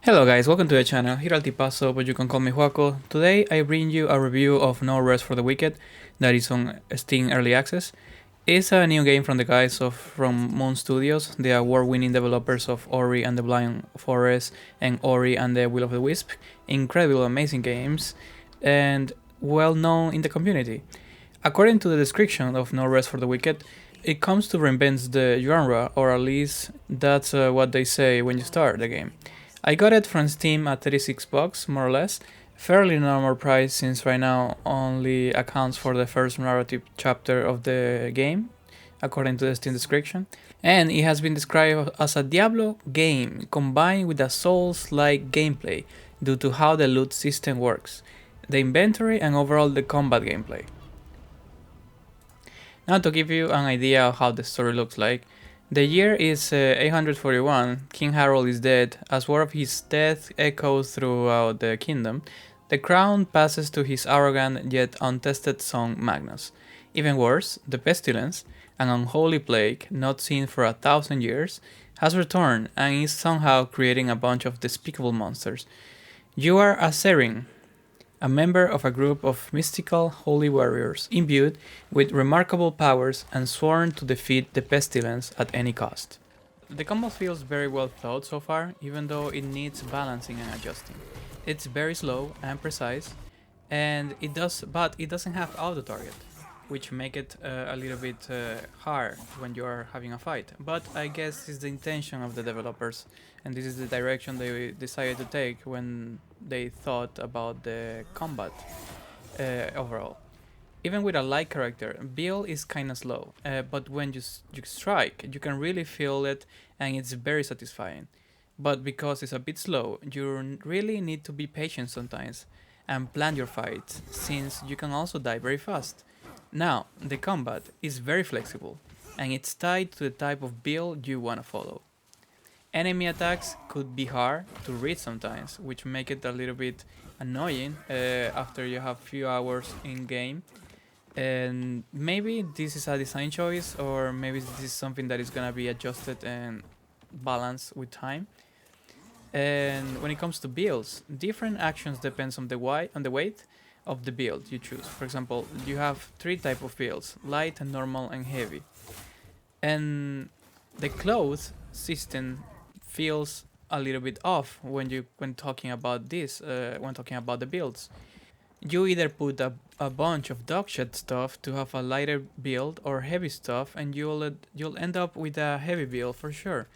Hello guys, welcome to the channel. Here al Tipazo, but you can call me Juaco. Today I bring you a review of No Rest for the Wicked that is on Steam Early Access. It's a new game from the guys from Moon Studios, the award-winning developers of Ori and the Blind Forest and Ori and the Will of the Wisp. Incredible, amazing games and well known in the community. According to the description of No Rest for the Wicked, it comes to reinvent the genre, or at least that's what they say when you start the game. I got it from Steam at 36 bucks, more or less. Fairly normal price since right now only accounts for the first narrative chapter of the game, according to the Steam description. And it has been described as a Diablo game combined with a Souls-like gameplay due to how the loot system works, the inventory and overall the combat gameplay. Now to give you an idea of how the story looks like, the year is 841, King Harold is dead. As word of his death echoes throughout the kingdom, the crown passes to his arrogant yet untested son Magnus. Even worse, the pestilence, an unholy plague not seen for 1,000 years, has returned and is somehow creating a bunch of despicable monsters. You are a Serin, a member of a group of mystical holy warriors imbued with remarkable powers and sworn to defeat the pestilence at any cost. The combat feels very well thought so far, even though it needs balancing and adjusting. It's very slow and precise, and it doesn't have auto target, which make it a little bit hard when you are having a fight. But I guess it's the intention of the developers, and this is the direction they decided to take when they thought about the combat overall. Even with a light character, Bill is kinda slow, but when you strike, you can really feel it and it's very satisfying. But because it's a bit slow, you really need to be patient sometimes and plan your fights, since you can also die very fast. Now, the combat is very flexible, and it's tied to the type of build you wanna follow. Enemy attacks could be hard to read sometimes, which make it a little bit annoying after you have few hours in game. And maybe this is a design choice, or maybe this is something that is gonna be adjusted and balanced with time. And when it comes to builds, different actions depends on the weight of the build you choose. For example, you have three type of builds: light, normal, and heavy. And the clothes system feels a little bit off when talking about this, when talking about the builds. You either put a bunch of dog shit stuff to have a lighter build, or heavy stuff, and you'll end up with a heavy build for sure.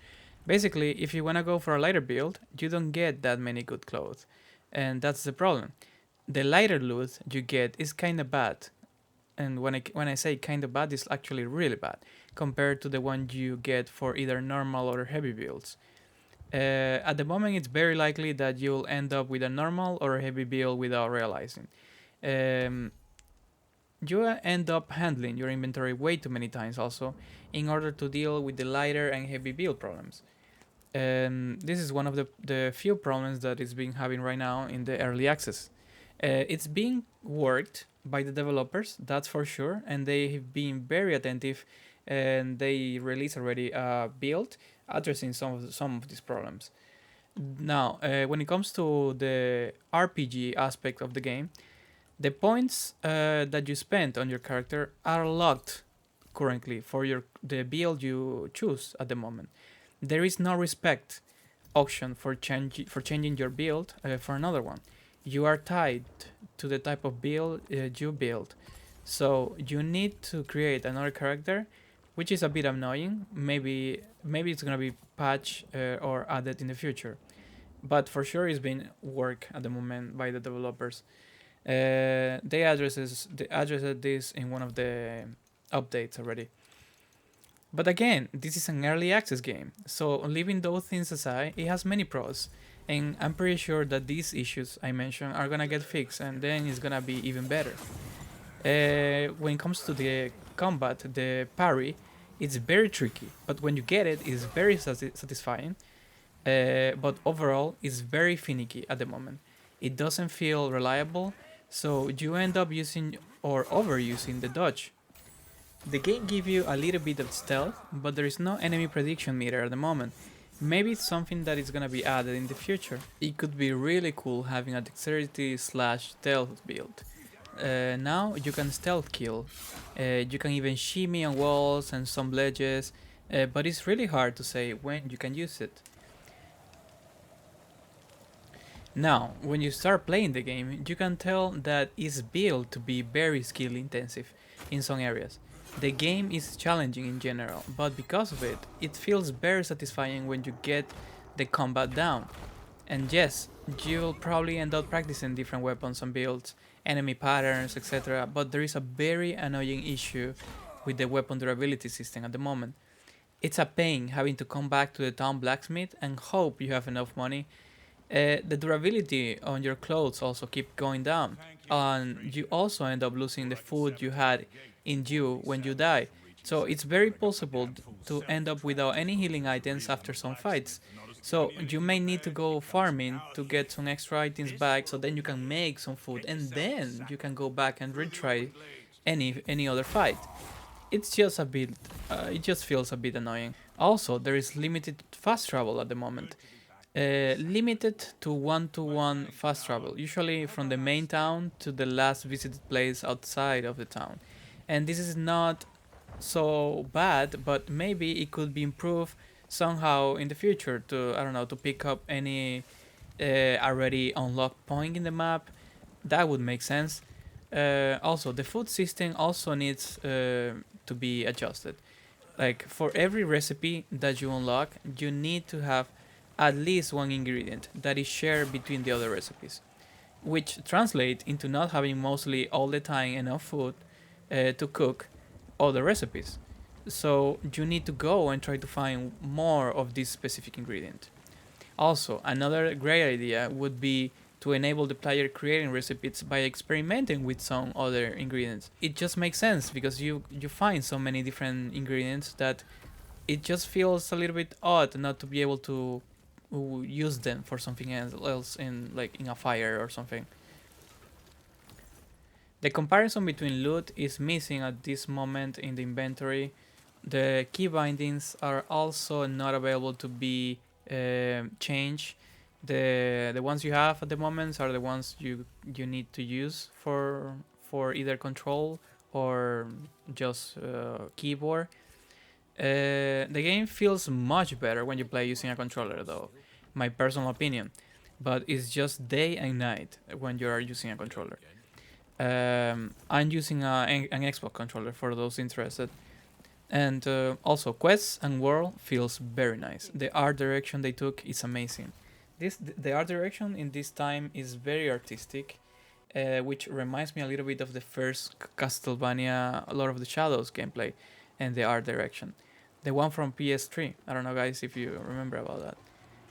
Basically, if you wanna go for a lighter build, you don't get that many good clothes, and that's the problem. The lighter loot you get is kinda bad, and when I say kinda bad, it's actually really bad compared to the one you get for either normal or heavy builds. At the moment, it's very likely that you'll end up with a normal or a heavy build without realizing. Um, you end up handling your inventory way too many times also in order to deal with the lighter and heavy build problems. This is one of the few problems that is being having right now in the early access. It's being worked by the developers, that's for sure, and they have been very attentive, and they released already a build addressing some of these problems. Now, when it comes to the RPG aspect of the game, the points that you spend on your character are locked currently for the build you choose at the moment. There is no respect option for changing your build for another one. You are tied to the type of build you build, so you need to create another character, which is a bit annoying. Maybe it's gonna be patched or added in the future, but for sure it's being worked at the moment by the developers. They addressed this in one of the updates already. But again, this is an early access game, so leaving those things aside, it has many pros, and I'm pretty sure that these issues I mentioned are gonna get fixed, and then it's gonna be even better. When it comes to the combat, the parry, it's very tricky, but when you get it, it's very satisfying. But overall, it's very finicky at the moment. It doesn't feel reliable, so you end up using or overusing the dodge. The game gives you a little bit of stealth, but there is no enemy prediction meter at the moment, Maybe it's something that is gonna be added in the future. It could be really cool having a dexterity slash stealth build. Now you can stealth kill, you can even shimmy on walls and some ledges, but it's really hard to say when you can use it. Now, when you start playing the game, you can tell that it's built to be very skill intensive in some areas. The game is challenging in general, but because of it, it feels very satisfying when you get the combat down. And yes, you'll probably end up practicing different weapons and builds, enemy patterns, etc. But there is a very annoying issue with the weapon durability system at the moment. It's a pain having to come back to the town blacksmith and hope you have enough money. The durability on your clothes also keep going down, and you also end up losing the food you had in you when you die. So it's very possible to end up without any healing items after some fights. So you may need to go farming to get some extra items back, so then you can make some food, and then you can go back and retry any other fight. It's just a bit, it just feels a bit annoying. Also, there is limited fast travel at the moment. Limited to one fast travel, usually from the main town to the last visited place outside of the town. And this is not so bad, but maybe it could be improved somehow in the future to, I don't know, to pick up any already unlocked point in the map. That would make sense. Also, the food system also needs to be adjusted. Like for every recipe that you unlock, you need to have at least one ingredient that is shared between the other recipes, which translate into not having mostly all the time enough food to cook all the recipes. So you need to go and try to find more of this specific ingredient. Also, another great idea would be to enable the player creating recipes by experimenting with some other ingredients. It just makes sense because you find so many different ingredients that it just feels a little bit odd not to be able to use them for something else in like in a fire or something. The comparison between loot is missing at this moment in the inventory. The key bindings are also not available to be changed. The ones you have at the moment are the ones you need to use for either control or just keyboard. The game feels much better when you play using a controller, though, my personal opinion. But it's just day and night when you are using a controller. I'm using an Xbox controller for those interested. And also, quests and world feels very nice. The art direction they took is amazing. The art direction in this time is very artistic, which reminds me a little bit of the first Castlevania Lord of the Shadows gameplay and the art direction. The one from PS3. I don't know, guys, if you remember about that.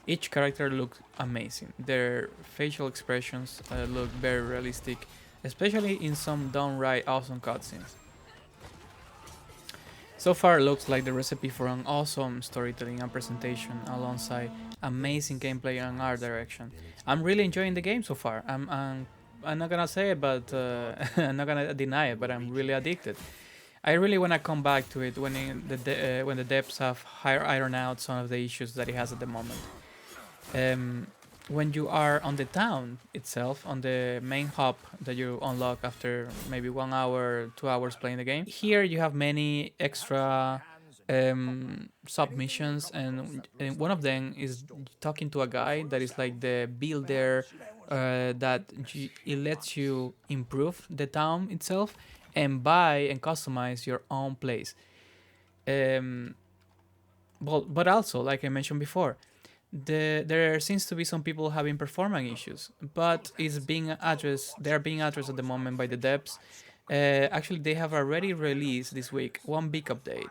Each character looked amazing. Their facial expressions look very realistic, especially in some downright awesome cutscenes. So far, it looks like the recipe for an awesome storytelling and presentation alongside amazing gameplay and art direction. I'm really enjoying the game so far. I'm not gonna say it, but I'm not gonna deny it, but I'm really addicted. I really want to come back to it when the depths have ironed out some of the issues that it has at the moment. Um, when you are on the town itself, on the main hub that you unlock after maybe 1 hour, 2 hours playing the game, here you have many extra submissions, and one of them is talking to a guy that is like the builder that it lets you improve the town itself and buy and customize your own place. Um, but also, like I mentioned before, there seems to be some people having performance issues, but it's being addressed. They are being addressed at the moment by the devs. Actually, they have already released this week one big update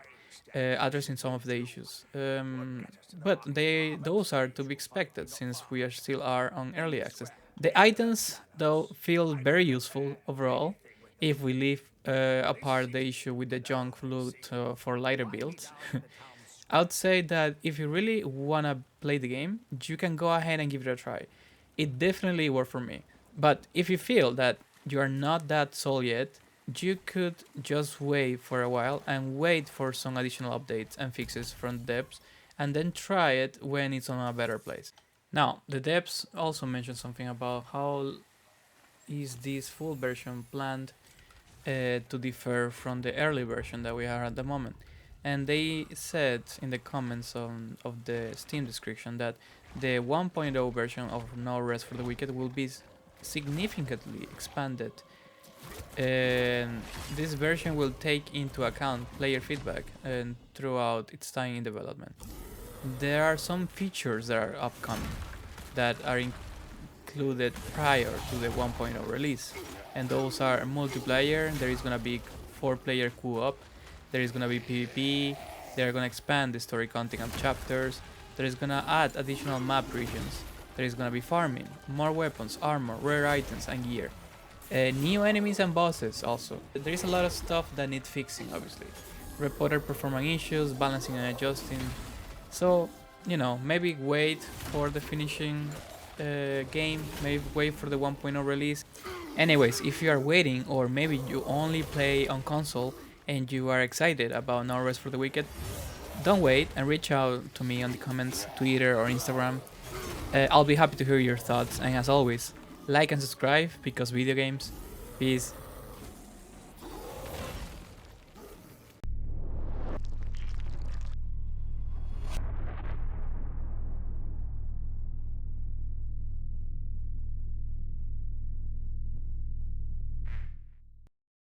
addressing some of the issues. But those are to be expected since we are still are on early access. The items though feel very useful overall if we leave apart the issue with the junk loot for lighter builds. I would say that if you really want to play the game, you can go ahead and give it a try. It definitely worked for me. But if you feel that you are not that sold yet, you could just wait for a while and wait for some additional updates and fixes from the devs and then try it when it's on a better place. Now, the devs also mentioned something about how is this full version planned to differ from the early version that we are at the moment. And they said in the comments of the Steam description that the 1.0 version of No Rest for the Wicked will be significantly expanded, and this version will take into account player feedback and throughout its time in development. There are some features that are upcoming that are included prior to the 1.0 release, and those are multiplayer. There is gonna be 4-player co-op, there is gonna be PvP, they are gonna expand the story content and chapters, there is gonna add additional map regions, there is gonna be farming, more weapons, armor, rare items and gear, new enemies and bosses also. There is a lot of stuff that need fixing, obviously. Reported performance issues, balancing and adjusting. So, maybe wait for the finishing game, maybe wait for the 1.0 release. Anyways, if you are waiting, or maybe you only play on console and you are excited about No Rest for the Wicked, don't wait and reach out to me on the comments, Twitter or Instagram. I'll be happy to hear your thoughts, and as always, like and subscribe because video games. Peace.